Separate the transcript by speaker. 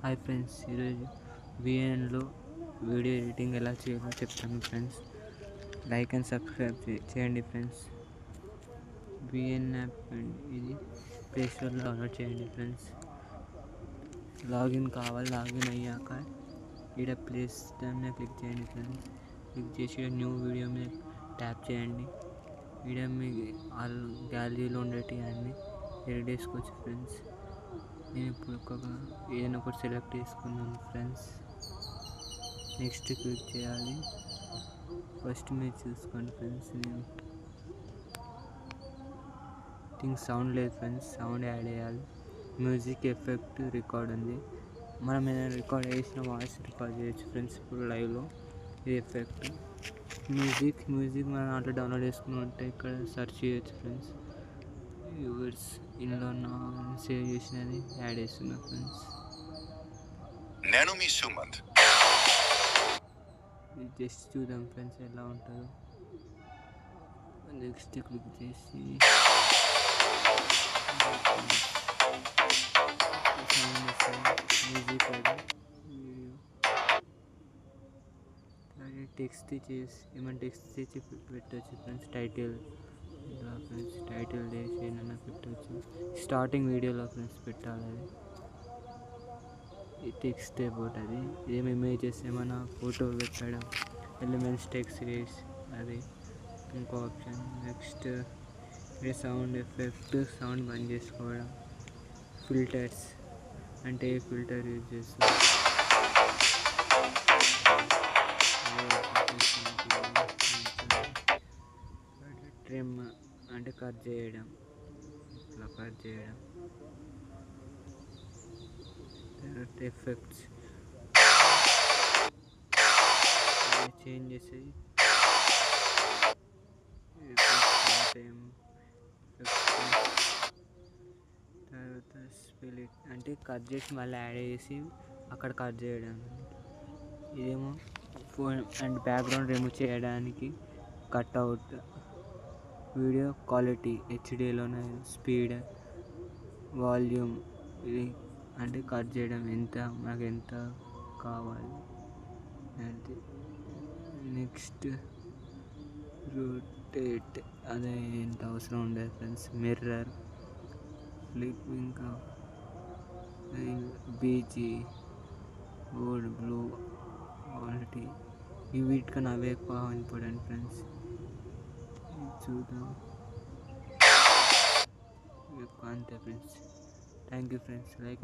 Speaker 1: Hi friends, ఈరోజు విఎన్లో video editing ఎలా చేయాలో చెప్తాను ఫ్రెండ్స్. లైక్ అండ్ సబ్స్క్రైబ్ చేయండి ఫ్రెండ్స్. విఎన్ యాప్ ఇది ప్లే స్టోర్లో డౌన్లోడ్ చేయండి ఫ్రెండ్స్. లాగిన్ కావాలి. లాగిన్ అయ్యాక ఇక్కడ ప్లేస్ దాని మీద క్లిక్ చేయండి ఫ్రెండ్స్. క్లిక్ చేసి న్యూ వీడియో మీద ట్యాప్ చేయండి. వీడియో మీ గ్యాలరీలో ఉండేటివి అన్నీ ఎడిట్ చేసుకోవచ్చు ఫ్రెండ్స్. నేను ఇప్పుడు ఏదైనా ఒకటి సెలెక్ట్ చేసుకున్నాను ఫ్రెండ్స్. నెక్స్ట్ క్లిక్ చేయాలి. ఫస్ట్ మీరు చూసుకోండి ఫ్రెండ్స్. నేను సౌండ్ లేదు ఫ్రెండ్స్, సౌండ్ యాడ్ చేయాలి. మ్యూజిక్ ఎఫెక్ట్ రికార్డ్ ఉంది. మనం ఏదైనా రికార్డ్ చేసిన వాయిస్ రికార్డ్ చేయొచ్చు ఫ్రెండ్స్. ఇప్పుడు లైవ్లో ఇది ఎఫెక్ట్. మ్యూజిక్ మనం దాంట్లో డౌన్లోడ్ చేసుకుని ఉంటే ఇక్కడ సెర్చ్ చేయొచ్చు ఫ్రెండ్స్. వ్యూవర్స్ ఇందులో నా సేవ్ చేసినది యాడ్ చేస్తున్నా ఫ్రెండ్స్.
Speaker 2: నేను మీ సుమంత్.
Speaker 1: జస్ట్ చూద్దాం ఫ్రెండ్స్ ఎలా ఉంటుందో. నెక్స్ట్ క్లిక్ చేసి మ్యూజిక్ టెక్స్ట్ చేసి ఏమైనా టెక్స్ట్ చేసి పెట్టవచ్చు ఫ్రెండ్స్. టైటిల్ ఫ్రెండ్స్, టైటిల్ చేసి ఏమైనా పెట్టవచ్చు. స్టార్టింగ్ వీడియోలో ఫ్రెండ్స్ పెట్టాలి. అది ఈ టెక్స్ట్ అబౌట్ అది. ఏం ఇమేజెస్ ఏమైనా ఫోటో పెట్టడం, ఎలిమెంట్స్ టెక్స్ట్ చేసి అది ఇంకో option. Next sound effect, sound బంద్ చేసుకోవడం. ఫిల్టర్స్ అంటే ఏ ఫిల్టర్ యూజ్ చేస్తాం. ట్రిమ్ అంటే కట్ చేయడం, ఇట్లా కట్ చేయడం. తర్వాత ఎఫెక్ట్స్ చేంజ్ చేసేది. తర్వాత స్ప్లిట్ అంటే కట్ చేసి మళ్ళీ యాడ్ చేసి అక్కడ కట్ చేయడం. ఇదేమో ఫోన్ అండ్ బ్యాక్గ్రౌండ్ రిమూవ్ చేయడానికి కట్అవుట్. వీడియో క్వాలిటీ హెచ్డీలోనే, స్పీడ్, వాల్యూమ్. ఇది అంటే కట్ చేయడం మనకు ఎంత కావాలి అంటే. నెక్స్ట్ రొటేట్, అదే ఎంత అవసరం ఉండదు ఫ్రెండ్స్. మిర్రర్, ఫ్లిప్, ఇంకా బీజీ, గోల్డ్, బ్లూ, క్వాలిటీ. ఈ వీటికన్నా అవే ఎక్కువ ఇంపార్టెంట్ ఫ్రెండ్స్. చూద్దాం. ఎక్కువ అంతే friends. Thank you friends. Like